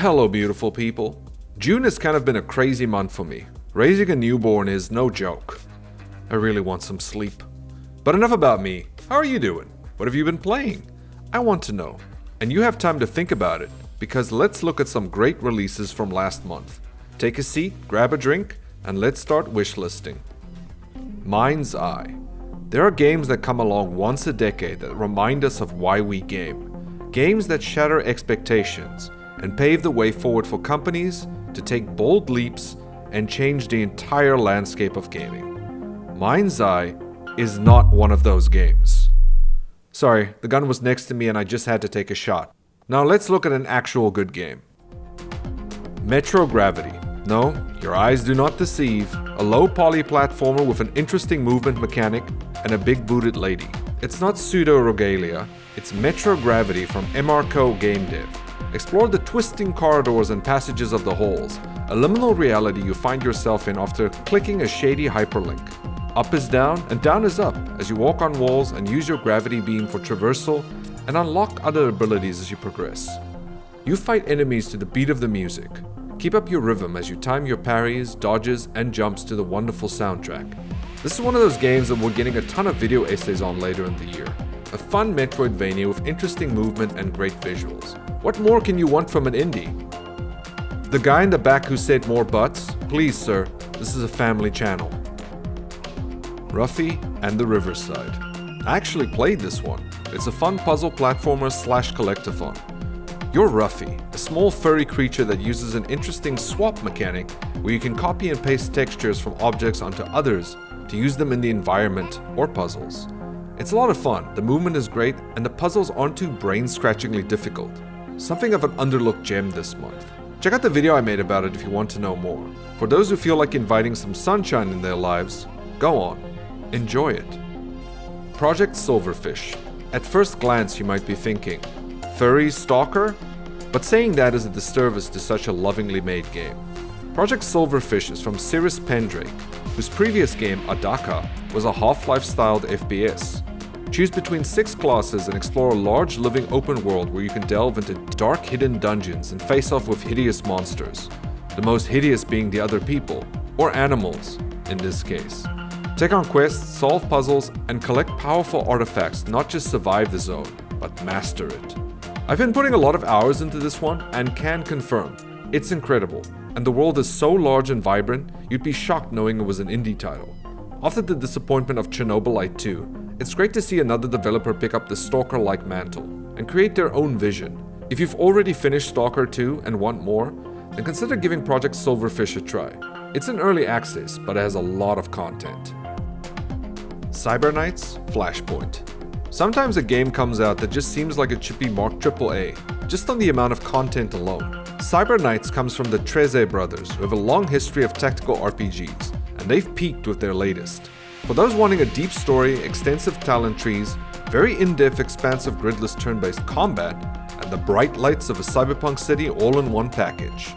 Hello beautiful people. June has kind of been a crazy month for me. Raising a newborn is no joke. I really want some sleep. But enough about me. How are you doing? What have you been playing? I want to know. And you have time to think about it, because let's look at some great releases from last month. Take a seat, grab a drink, and let's start wishlisting. Mindseye. There are games that come along once a decade that remind us of why we game. Games that shatter expectations and pave the way forward for companies to take bold leaps and change the entire landscape of gaming. Mindseye is not one of those games. Sorry, the gun was next to me and I just had to take a shot. Now let's look at an actual good game. Metro Gravity. No, your eyes do not deceive. A low poly platformer with an interesting movement mechanic and a big booted lady. It's not pseudo Rogalia, it's Metro Gravity from MRCO Game Dev. Explore the twisting corridors and passages of the halls, a liminal reality you find yourself in after clicking a shady hyperlink. Up is down and down is up as you walk on walls and use your gravity beam for traversal and unlock other abilities as you progress. You fight enemies to the beat of the music. Keep up your rhythm as you time your parries, dodges, and jumps to the wonderful soundtrack. This is one of those games that we're getting a ton of video essays on later in the year. A fun Metroidvania with interesting movement and great visuals. What more can you want from an indie? The guy in the back who said more butts? Please sir, this is a family channel. Ruffy and the Riverside. I actually played this one. It's a fun puzzle platformer / collectathon. You're Ruffy, a small furry creature that uses an interesting swap mechanic where you can copy and paste textures from objects onto others to use them in the environment or puzzles. It's a lot of fun, the movement is great, and the puzzles aren't too brain-scratchingly difficult. Something of an underlooked gem this month. Check out the video I made about it if you want to know more. For those who feel like inviting some sunshine in their lives, go on, enjoy it. Project Silverfish. At first glance you might be thinking, furry stalker? But saying that is a disservice to such a lovingly made game. Project Silverfish is from Cirrus Pendrake, whose previous game, Adaka, was a Half-Life styled FPS. Choose between 6 classes and explore a large living open world where you can delve into dark hidden dungeons and face off with hideous monsters. The most hideous being the other people, or animals, in this case. Take on quests, solve puzzles, and collect powerful artifacts to not just survive the zone, but master it. I've been putting a lot of hours into this one and can confirm, it's incredible, and the world is so large and vibrant, you'd be shocked knowing it was an indie title. After the disappointment of Chernobylite 2, it's great to see another developer pick up the Stalker-like mantle and create their own vision. If you've already finished Stalker 2 and want more, then consider giving Project Silverfish a try. It's in early access, but it has a lot of content. Cybernight's Flashpoint. Sometimes a game comes out that just seems like it should be marked AAA, just on the amount of content alone. Cybernight's comes from the Treze brothers, who have a long history of tactical RPGs, and they've peaked with their latest. For those wanting a deep story, extensive talent trees, very in-depth expansive gridless turn-based combat, and the bright lights of a cyberpunk city all in one package.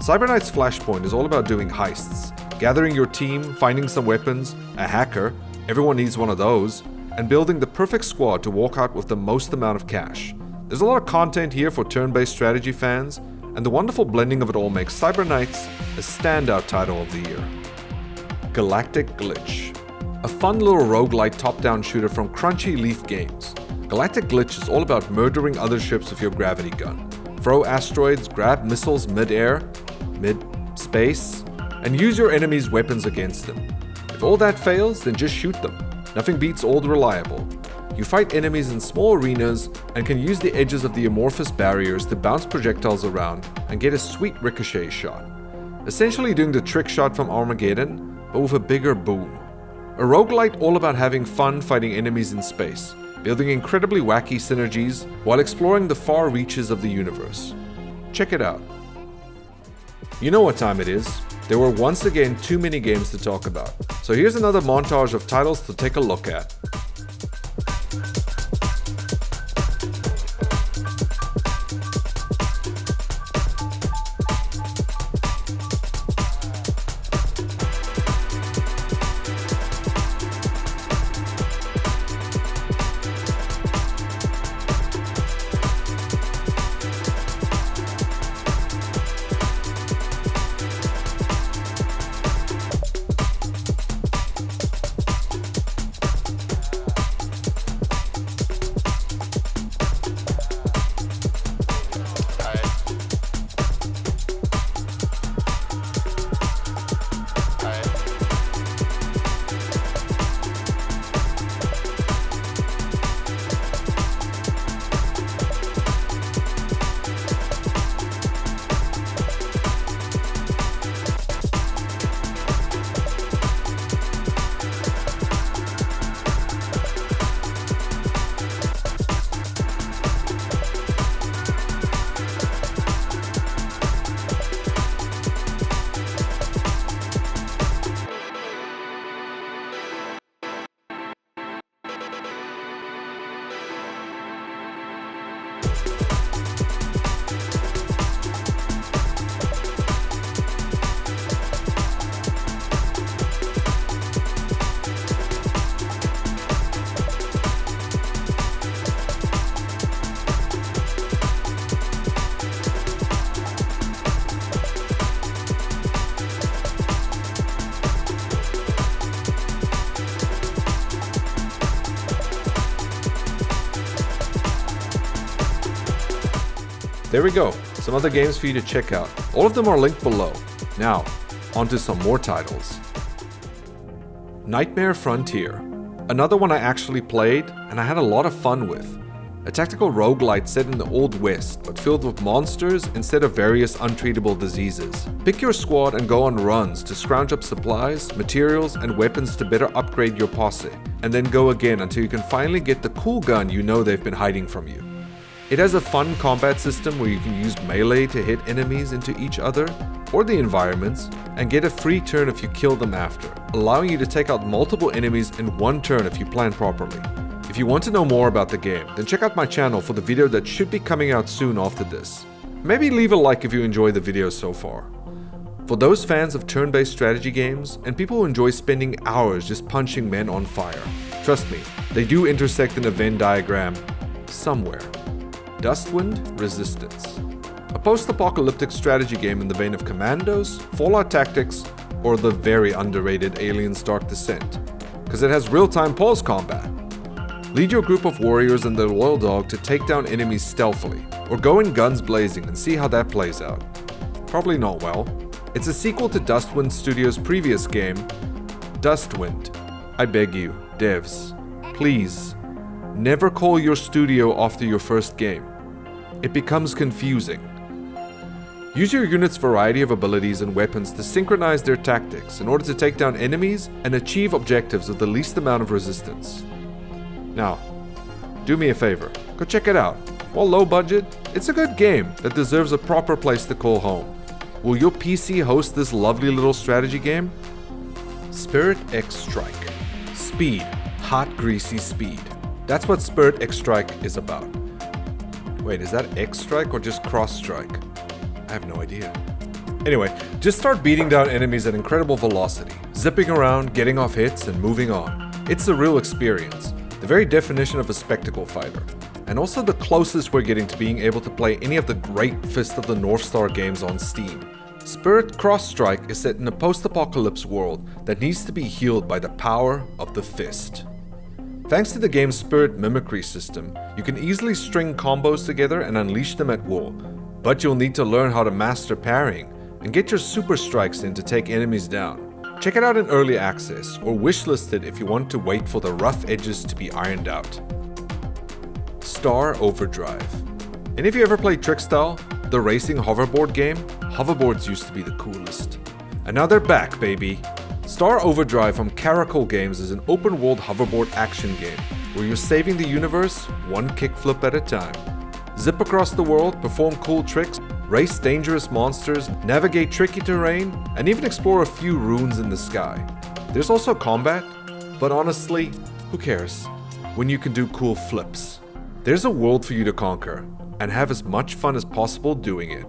Cybernight's Flashpoint is all about doing heists, gathering your team, finding some weapons, a hacker, everyone needs one of those, and building the perfect squad to walk out with the most amount of cash. There's a lot of content here for turn-based strategy fans, and the wonderful blending of it all makes Cybernight's a standout title of the year. Galactic Glitch. A fun little roguelite top-down shooter from Crunchy Leaf Games. Galactic Glitch is all about murdering other ships with your gravity gun. Throw asteroids, grab missiles mid-air, mid-space, and use your enemies' weapons against them. If all that fails, then just shoot them. Nothing beats old reliable. You fight enemies in small arenas and can use the edges of the amorphous barriers to bounce projectiles around and get a sweet ricochet shot. Essentially doing the trick shot from Armageddon, but with a bigger boom. A roguelite all about having fun fighting enemies in space, building incredibly wacky synergies while exploring the far reaches of the universe. Check it out. You know what time it is. There were once again too many games to talk about, so here's another montage of titles to take a look at. There we go, some other games for you to check out. All of them are linked below. Now, onto some more titles. Nightmare Frontier. Another one I actually played and I had a lot of fun with. A tactical roguelite set in the Old West, but filled with monsters instead of various untreatable diseases. Pick your squad and go on runs to scrounge up supplies, materials, and weapons to better upgrade your posse, and then go again until you can finally get the cool gun you know they've been hiding from you. It has a fun combat system where you can use melee to hit enemies into each other, or the environments, and get a free turn if you kill them after, allowing you to take out multiple enemies in one turn if you plan properly. If you want to know more about the game, then check out my channel for the video that should be coming out soon after this. Maybe leave a like if you enjoy the video so far. For those fans of turn-based strategy games, and people who enjoy spending hours just punching men on fire, trust me, they do intersect in a Venn diagram somewhere. Dustwind Resistance. A post-apocalyptic strategy game in the vein of Commandos, Fallout Tactics, or the very underrated Aliens Dark Descent, because it has real-time pulse combat. Lead your group of warriors and their loyal dog to take down enemies stealthily, or go in guns blazing and see how that plays out. Probably not well. It's a sequel to Dustwind Studios' previous game, Dustwind. I beg you, devs, please, never call your studio after your first game. It becomes confusing. Use your unit's variety of abilities and weapons to synchronize their tactics in order to take down enemies and achieve objectives with the least amount of resistance. Now, do me a favor, go check it out. While low budget, it's a good game that deserves a proper place to call home. Will your PC host this lovely little strategy game? Spirit X Strike. Speed. Hot, greasy speed. That's what Spirit X Strike is about. Wait, is that X Strike or just Cross Strike? I have no idea. Anyway, just start beating down enemies at incredible velocity, zipping around, getting off hits, and moving on. It's a real experience, the very definition of a spectacle fighter, and also the closest we're getting to being able to play any of the great Fist of the North Star games on Steam. Spirit Cross Strike is set in a post-apocalypse world that needs to be healed by the power of the fist. Thanks to the game's Spirit Mimicry system, you can easily string combos together and unleash them at will, but you'll need to learn how to master parrying and get your super strikes in to take enemies down. Check it out in early access, or wishlist it if you want to wait for the rough edges to be ironed out. Star Overdrive. Any of you ever played Trickstyle, the racing hoverboard game? Hoverboards used to be the coolest. And now they're back, baby! Star Overdrive from Caracal Games is an open-world hoverboard action game where you're saving the universe one kickflip at a time. Zip across the world, perform cool tricks, race dangerous monsters, navigate tricky terrain, and even explore a few runes in the sky. There's also combat, but honestly, who cares when you can do cool flips? There's a world for you to conquer, and have as much fun as possible doing it.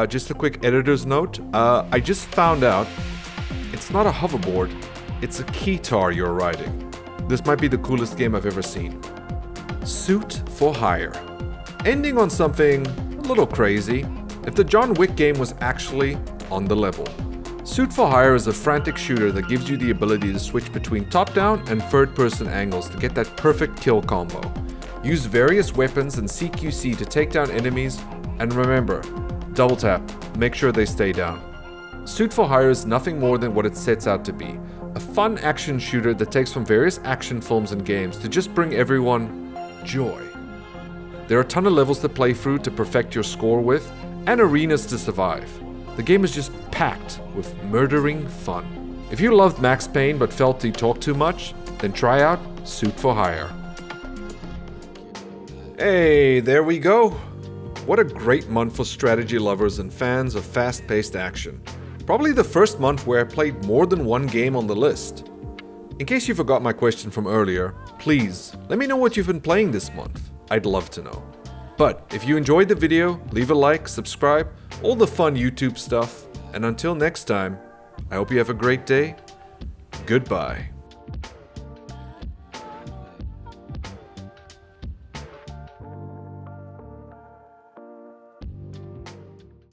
Just a quick editor's note, I just found out it's not a hoverboard, it's a keytar you're riding. This might be the coolest game I've ever seen. Suit for Hire. Ending on something a little crazy, if the John Wick game was actually on the level. Suit for Hire is a frantic shooter that gives you the ability to switch between top-down and third-person angles to get that perfect kill combo. Use various weapons and CQC to take down enemies, and remember, double tap, make sure they stay down. Suit for Hire is nothing more than what it sets out to be, a fun action shooter that takes from various action films and games to just bring everyone joy. There are a ton of levels to play through to perfect your score with, and arenas to survive. The game is just packed with murdering fun. If you loved Max Payne but felt he talked too much, then try out Suit for Hire. Hey, there we go. What a great month for strategy lovers and fans of fast-paced action. Probably the first month where I played more than one game on the list. In case you forgot my question from earlier, please let me know what you've been playing this month. I'd love to know. But if you enjoyed the video, leave a like, subscribe, all the fun YouTube stuff, and until next time, I hope you have a great day. Goodbye.